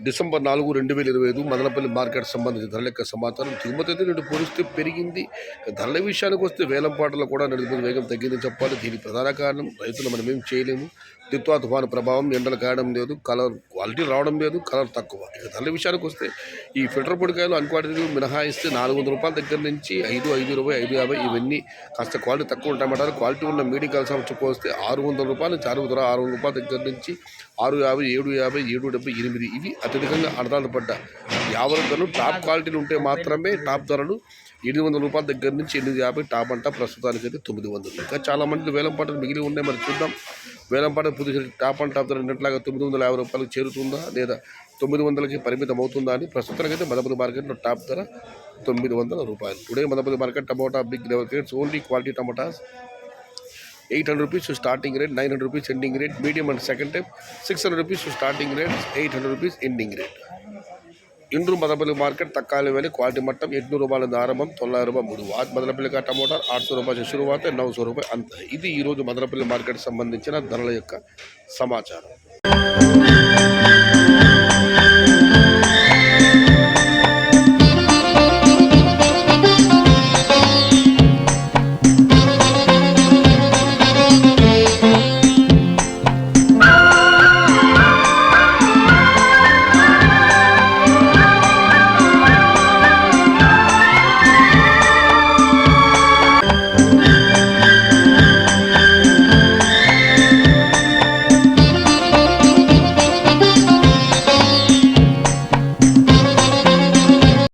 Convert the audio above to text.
December 4, 2025 Madanapalle market సంబంధించిన ధరల యొక్క సమాచారం. దిగుమతి నేడు పోలిస్తే పెరిగింది. ధరల విషయానికి వస్తే వేలంపాటలో కూడా నడుపుది వేగం తగ్గిందని చెప్పాలి. దీనికి ప్రధాన కారణం రైతులు మనం ఏం చేయలేము. దిత్వా తుఫాను ప్రభావం, ఎండలు కాయడం లేదు, కలర్ క్వాలిటీ రావడం లేదు, కలర్ తక్కువ. ఇక ధరల విషయానికి వస్తే ఈ ఫిల్టర్ పొడికాయలు అన్క్వాలిటీ మినహాయిస్తే 400 రూపాయల దగ్గర నుంచి 520, 550 ఇవన్నీ కాస్త క్వాలిటీ తక్కువ ఉంటాయన్నమాట. క్వాలిటీ ఉన్న మీడియం సంవత్సరం పోస్తే 600 రూపాయల నుంచి 600 రూపాయల దగ్గర నుంచి 650, 750, 770, 8 ఇవి అత్యధికంగా అర్థాలు పడ్డ యావరు ధరలు. టాప్ క్వాలిటీలు ఉంటే మాత్రమే టాప్ ధరలు 800 రూపాయల దగ్గర నుంచి 850 టాప్ అంట. ప్రస్తుతానికి అయితే 900. ఇంకా చాలామంది వేలం పాటలు మిగిలి ఉన్నాయి. మరి చూద్దాం వేలం పాట పుదుచేరి టాప్ అండ్ టాప్ ధర నిన్నట్లాగా 950 రూపాయలకు చేరుతుందా లేదా 900కి పరిమితం అవుతుందా అని. ప్రస్తుతానికి అయితే మదనపల్లి మార్కెట్లో టాప్ ధర 900 రూపాయలు. Today Madanapalle market tomato big level rates only quality tomatoes 800 rupees to starting rate, 900 rupees ending rate, medium and second type 600 rupees to starting rate, 800 rupees ending rate. इंड्रू मदनपल्ली मार्केट तक्काली वाली क्वालिटी मट्टम 800 रूपये आरंभम 900 रूपये आज मदनपल्ली का टमोटा 800 रूपये से शुरुआत 900 रूपये अंत. ఇది ఈ రోజు మదనపల్లి మార్కెట్ సంబంధించిన ధరల యొక్క సమాచారం.